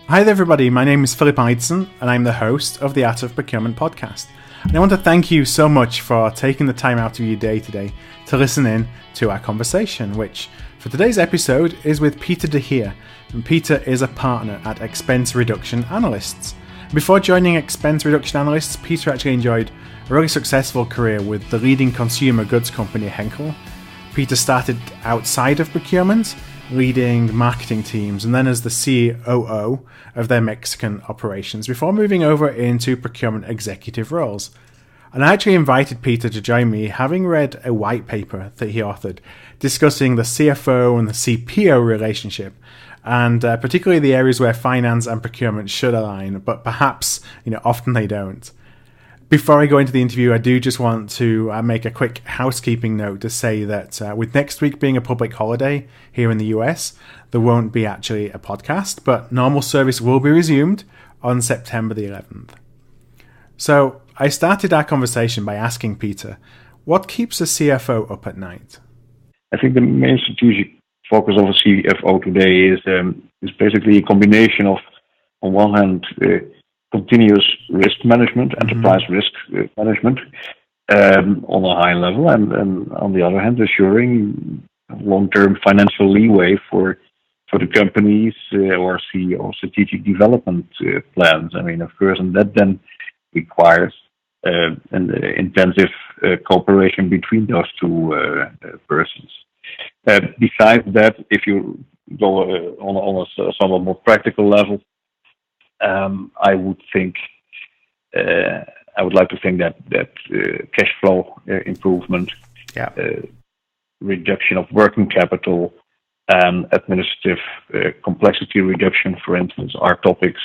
Hi there everybody, my name is Philip Eidson and I'm the host of the Art of Procurement podcast. And I want to thank you so much for taking the time out of your day today to listen in to our conversation, which for today's episode is with Peter de Heer. And Peter is a partner at Expense Reduction Analysts. Before joining Expense Reduction Analysts, Peter actually enjoyed a really successful career with the leading consumer goods company Henkel. Peter started outside of procurement, leading marketing teams, and then as the COO of their Mexican operations before moving over into procurement executive roles. And I actually invited Peter to join me, having read a white paper that he authored discussing the CFO and the CPO relationship, and particularly the areas where finance and procurement should align, but perhaps often they don't. Before I go into the interview, I do just want to make a quick housekeeping note to say that with next week being a public holiday here in the US, there won't be actually a podcast, but normal service will be resumed on September the 11th. So I started our conversation by asking Peter, what keeps a CFO up at night? I think the main strategic focus of a CFO today is basically a combination of, on one hand, continuous risk management, enterprise risk management on a high level, and on the other hand, assuring long-term financial leeway for the companies or CEO strategic development plans. I mean, of course, and that then requires an intensive cooperation between those two persons. Besides that, if you go on a somewhat more practical level, I would like to think that cash flow improvement, reduction of working capital, and administrative complexity reduction, for instance, are topics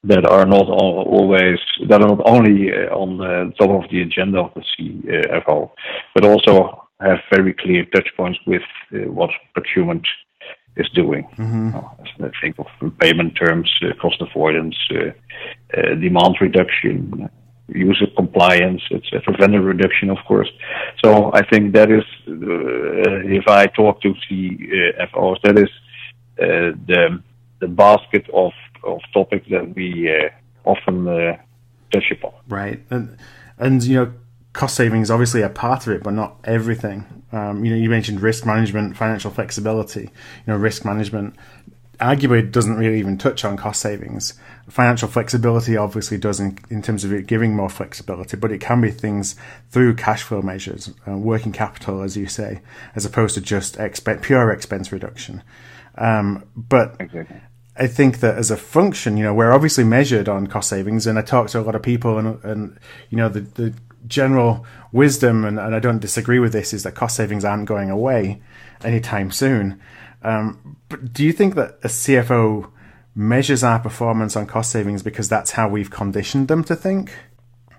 that are not only on the top of the agenda of the CFO, but also have very clear touch points with what procurement is doing. I think of payment terms, cost avoidance, demand reduction, user compliance, etc., vendor reduction, of course. So I think that is, if I talk to CFOs, that is the basket of topics that we often touch upon. Right, and cost savings obviously a part of it, but not everything. You mentioned risk management, financial flexibility. Risk management arguably doesn't really even touch on cost savings. Financial flexibility obviously does in terms of it giving more flexibility, but it can be things through cash flow measures, working capital, as you say, as opposed to just pure expense reduction. But exactly. I think that as a function, we're obviously measured on cost savings, and I talk to a lot of people, and the general wisdom, and I don't disagree with this, is that cost savings aren't going away anytime soon. But do you think that a CFO measures our performance on cost savings because that's how we've conditioned them to think?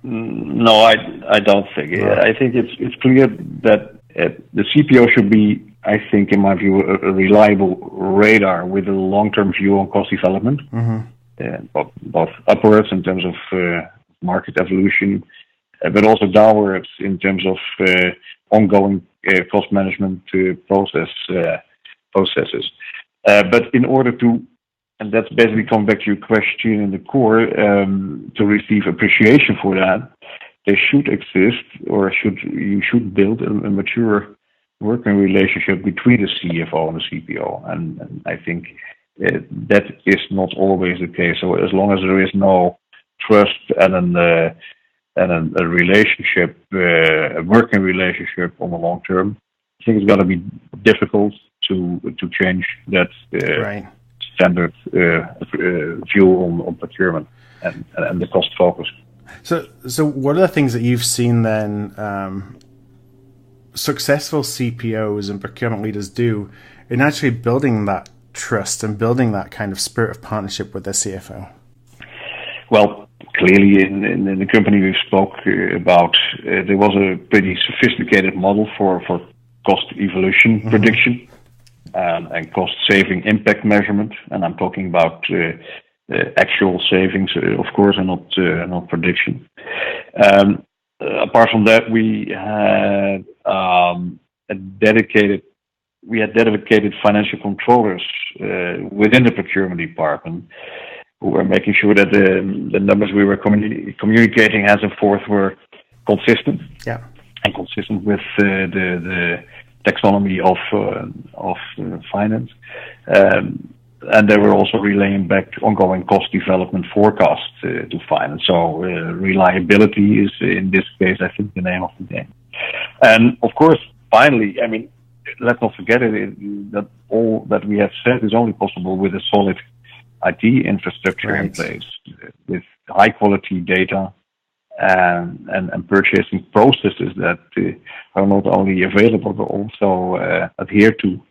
No, I don't think. Right. I think it's clear that the CPO should be, I think, in my view, a reliable radar with a long-term view on cost development, both upwards in terms of market evolution, but also downwards in terms of ongoing cost management processes. But in order to, and that's basically coming back to your question in the core, to receive appreciation for that, there should exist, or you should build a mature working relationship between the CFO and the CPO. And I think that is not always the case. So as long as there is no trust and a relationship, a working relationship on the long term, I think it's going to be difficult to change that standard view on procurement and the cost focus. So what are the things that you've seen then successful CPOs and procurement leaders do in actually building that trust and building that kind of spirit of partnership with their CFO? Well, clearly in the company we spoke about, there was a pretty sophisticated model for cost evolution prediction and cost saving impact measurement. And I'm talking about actual savings, of course, and not prediction. Apart from that, we had dedicated financial controllers within the procurement department who were making sure that the numbers we were communicating as and forth were consistent. Yeah. And consistent with the taxonomy of finance. And they were also relaying back ongoing cost development forecasts to finance. So reliability is, in this case, I think, the name of the game. And of course, finally, I mean, let's not forget that all that we have said is only possible with a solid IT infrastructure in place, with high quality data and purchasing processes that are not only available but also adhered to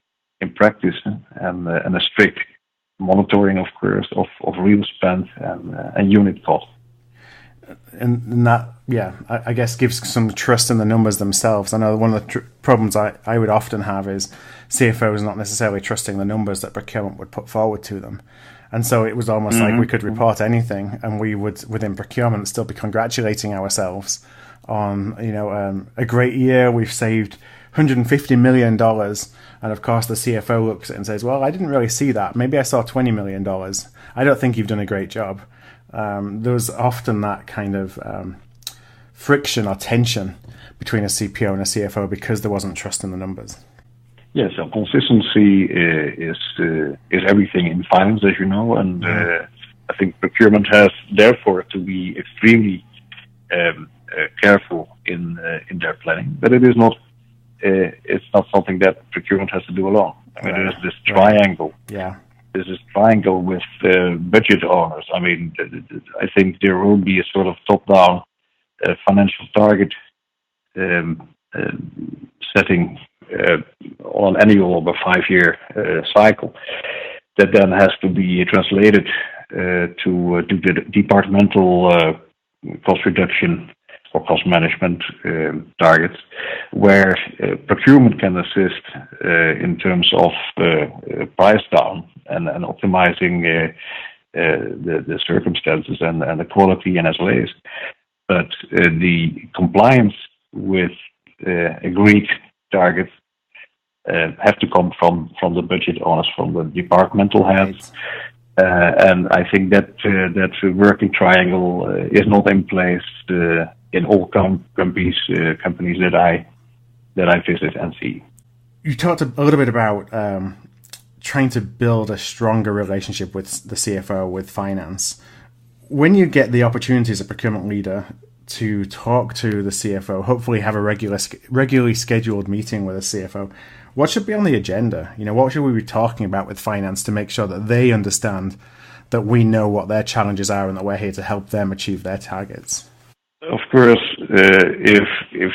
in practice, and a strict monitoring, of course, of real spend and unit cost. And that, I guess gives some trust in the numbers themselves. I know one of the problems I would often have is CFOs not necessarily trusting the numbers that procurement would put forward to them. And so it was almost like we could report anything, and we would, within procurement, still be congratulating ourselves on, a great year. We've saved $150 million. And of course, the CFO looks at it and says, well, I didn't really see that. Maybe I saw $20 million. I don't think you've done a great job. There's often that kind of friction or tension between a CPO and a CFO because there wasn't trust in the numbers. Yeah, so consistency is everything in finance, as you know, and I think procurement has therefore to be extremely careful in their planning. But it is not. It's not something that procurement has to do alone. I mean, there's this triangle. Yeah. There's this triangle with budget owners. I mean, I think there will be a sort of top-down financial target setting on an annual or a 5-year cycle that then has to be translated to the departmental cost reduction or cost management targets, where procurement can assist in terms of price down and optimizing the circumstances and the quality and SLAs. But the compliance with agreed targets have to come from the budget owners, from the departmental heads. And I think that working triangle is not in place in all companies that I visit and see. You talked a little bit about trying to build a stronger relationship with the CFO, with finance. When you get the opportunity as a procurement leader to talk to the CFO, hopefully have a regularly scheduled meeting with a CFO, what should be on the agenda? What should we be talking about with finance to make sure that they understand that we know what their challenges are and that we're here to help them achieve their targets? Of course, if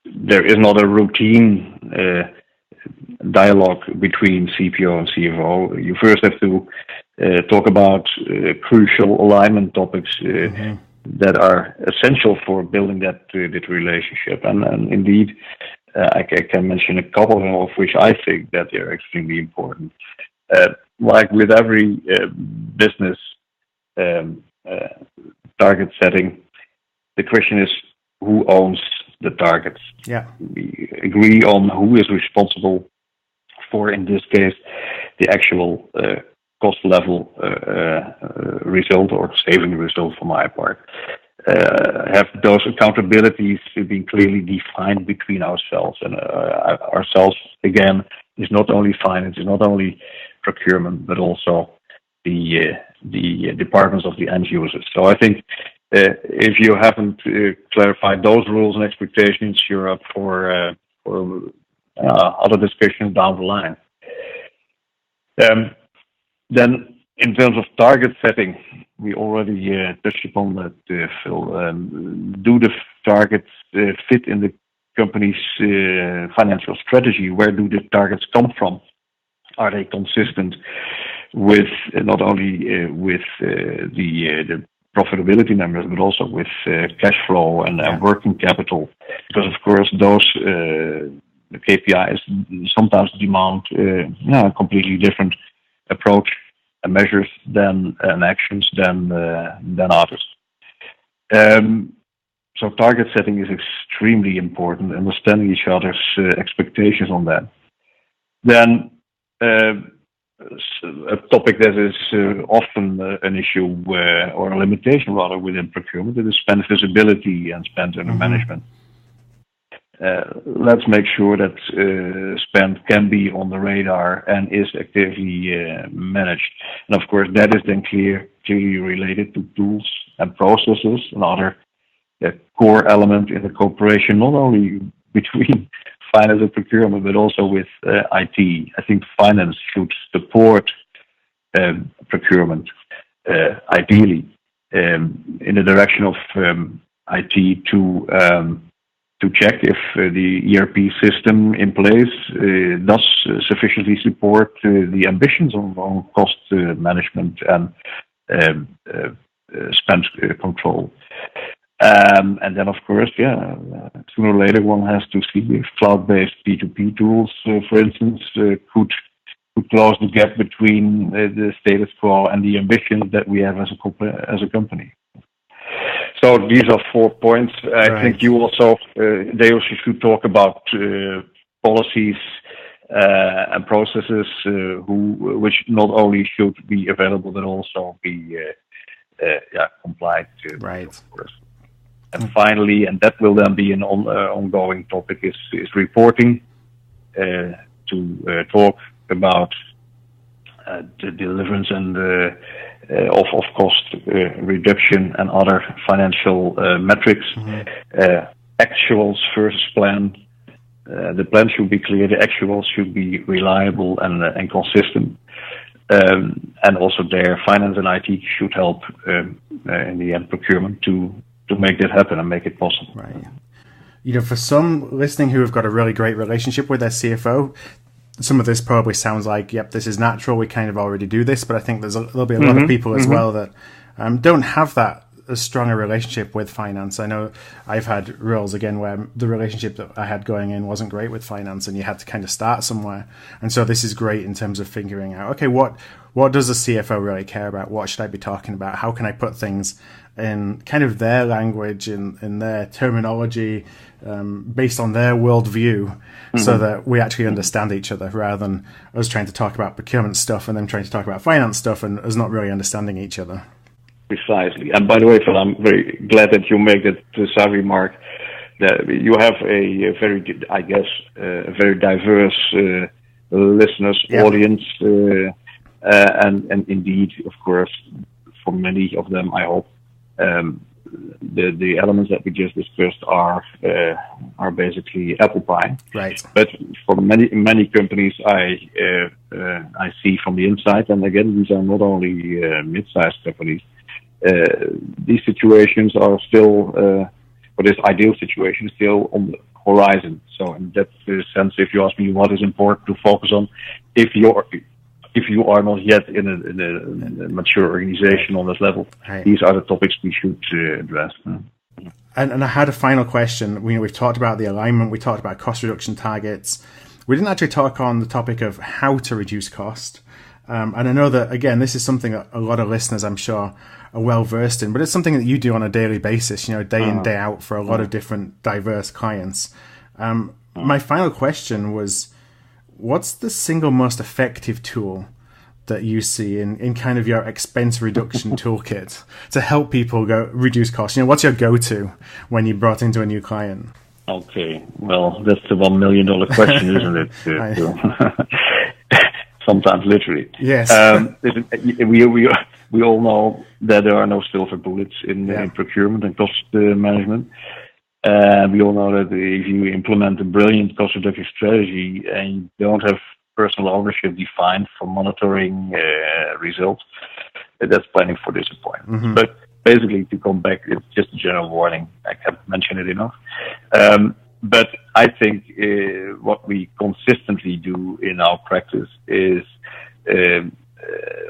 there is not a routine dialogue between CPO and CFO, you first have to talk about crucial alignment topics that are essential for building that relationship. And indeed, I can mention a couple of which I think that they're extremely important. Like with every business target setting, the question is who owns the targets. Yeah. We agree on who is responsible for, in this case, the actual cost level result or saving result for my part. Have those accountabilities been clearly defined between ourselves, and ourselves again is not only finance, is not only procurement, but also the departments of the end users. So I think if you haven't clarified those rules and expectations, you're up for other discussions down the line. Then, in terms of target setting, we already touched upon that, Phil. Do the targets fit in the company's financial strategy? Where do the targets come from? Are they consistent with not only with the profitability numbers, but also with cash flow and working capital? Because, of course, those the KPIs sometimes demand a completely different approach and measures than and actions than others. So target setting is extremely important, understanding each other's expectations on that. Then a topic that is often an issue or a limitation rather within procurement. It is spend visibility and spend under management. Let's make sure that spend can be on the radar and is actively managed. And of course, that is then clearly related to tools and processes, another core element in the cooperation, not only between finance and procurement, but also with IT. I think finance should support procurement, ideally, in the direction of IT to check if the ERP system in place does sufficiently support the ambitions on cost management and spend control. And then, of course, sooner or later one has to see if cloud-based P2P tools, for instance, could close the gap between the status quo and the ambitions that we have as a company. So these are 4 points. I think you also, they also should talk about policies and processes which not only should be available but also be complied to. Right. Of course. And finally, and that will then be an ongoing topic, is reporting to talk about the deliverance and of cost reduction and other financial metrics. Actuals versus plan. The plan should be clear. The actuals should be reliable and consistent. And also there, finance and IT should help in the end procurement to make that happen and make it possible. Right. You know, for some listening who have got a really great relationship with their CFO, some of this probably sounds like, yep, this is natural. We kind of already do this. But I think there'll be a lot of people as well that don't have that as strong a relationship with finance. I know I've had roles again where the relationship that I had going in wasn't great with finance, and you had to kind of start somewhere. And so this is great in terms of figuring out, okay, what does the CFO really care about? What should I be talking about? How can I put things in kind of their language, in their terminology, based on their worldview, so that we actually understand each other, rather than us trying to talk about procurement stuff and then trying to talk about finance stuff and us not really understanding each other. Precisely. And by the way, Phil, I'm very glad that you make that side remark. That you have a very, I guess, a very diverse listeners audience, and indeed, of course, for many of them, I hope the elements that we just discussed are basically apple pie. Right. But for many companies, I see from the inside, and again, these are not only mid-sized companies. These situations are still, or this ideal situation is still on the horizon. So in that sense, if you ask me what is important to focus on, if you are not yet in a mature organization on this level, these are the topics we should address. And I had a final question. We've talked about the alignment, we talked about cost reduction targets. We didn't actually talk on the topic of how to reduce cost. And I know that, again, this is something that a lot of listeners, I'm sure, are well versed in, but it's something that you do on a daily basis, day in, day out for a lot of different diverse clients. My final question was, what's the single most effective tool that you see in kind of your expense reduction toolkit to help people reduce costs? What's your go-to when you brought into a new client? Okay, well, that's the $1 million question, isn't it? Sometimes literally. Yes. We all know that there are no silver bullets in procurement and cost management. We all know that if you implement a brilliant cost reduction strategy and you don't have personal ownership defined for monitoring results, that's planning for disappointment. But basically, to come back, it's just a general warning. I can't mention it enough. But I think what we consistently do in our practice is,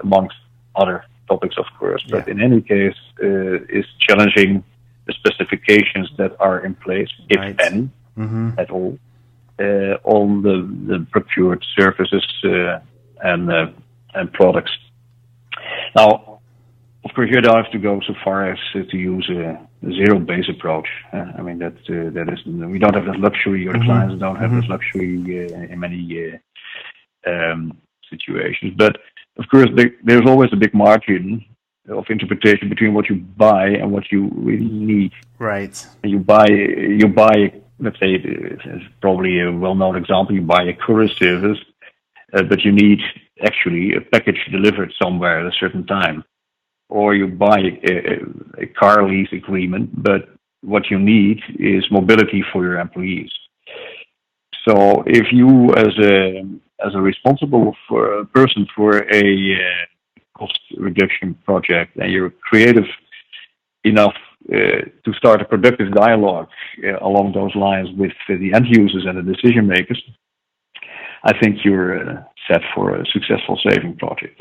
amongst other topics, of course, but in any case, is challenging the specifications that are in place, if any, at all, on the procured services and products. Now, of course, you don't have to go so far as to use a zero-based approach. I mean, that is, we don't have that luxury, or the clients don't have that luxury in many situations. But of course, there's always a big margin of interpretation between what you buy and what you really need. Right. And you buy. Let's say it's probably a well-known example. You buy a courier service, but you need actually a package delivered somewhere at a certain time, or you buy a car lease agreement, but what you need is mobility for your employees. So if you, as a responsible person for a cost reduction project, and you're creative enough to start a productive dialogue along those lines with the end users and the decision makers, I think you're set for a successful saving project.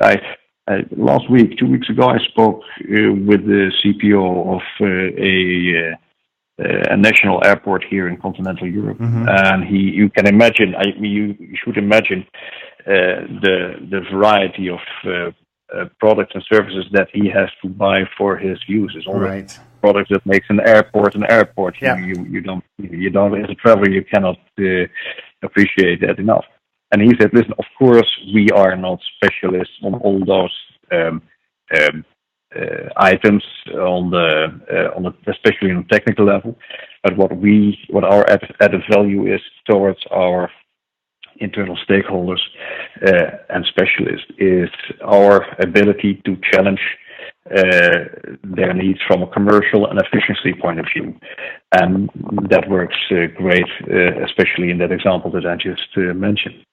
Last week, 2 weeks ago, I spoke with the CPO of a national airport here in continental Europe, and you can imagine, you should imagine the variety of products and services that he has to buy for his users. All right. Products that makes an airport an airport. Yeah. You don't as a traveler you cannot appreciate that enough. And he said, listen, of course we are not specialists on all those items on the especially on the technical level, but what our added value is towards our internal stakeholders and specialists is our ability to challenge their needs from a commercial and efficiency point of view. And that works great, especially in that example that I just mentioned.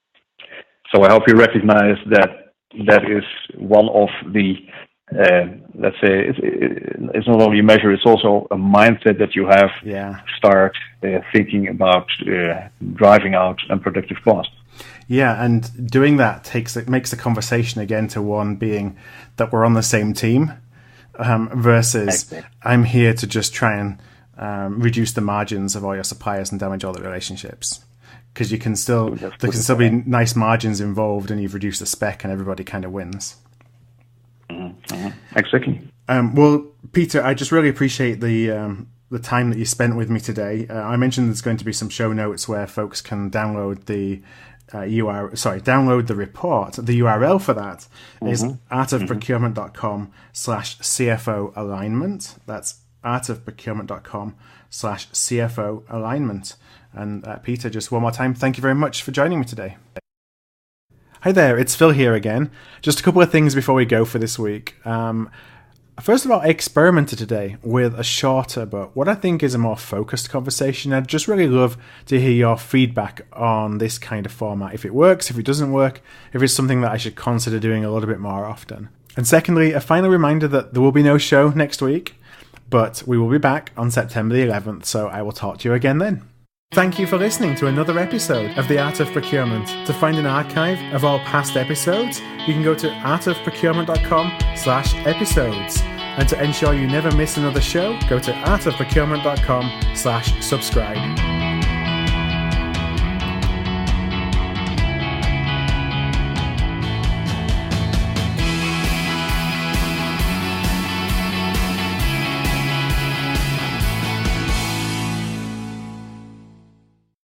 So I hope you recognize that is one of the, let's say, it's not only a measure, it's also a mindset that you have to start thinking about driving out unproductive cost. Yeah, and doing that makes the conversation again to one being that we're on the same team versus I'm here to just try and reduce the margins of all your suppliers and damage all the relationships. Because there can still be nice margins involved, and you've reduced the spec, and everybody kind of wins. Exactly. Well, Peter, I just really appreciate the time that you spent with me today. I mentioned there's going to be some show notes where folks can download the download the report. The URL for that is artofprocurement.com/CFO alignment. That's artofprocurement.com/CFO alignment. And Peter, just one more time, thank you very much for joining me today. Hi there, it's Phil here again. Just a couple of things before we go for this week. First of all, I experimented today with a shorter, but what I think is a more focused conversation. I'd just really love to hear your feedback on this kind of format. If it works, if it doesn't work, if it's something that I should consider doing a little bit more often. And secondly, a final reminder that there will be no show next week, but we will be back on September the 11th, so I will talk to you again then. Thank you for listening to another episode of The Art of Procurement. To find an archive of all past episodes, you can go to artofprocurement.com/episodes. And to ensure you never miss another show, go to artofprocurement.com/subscribe.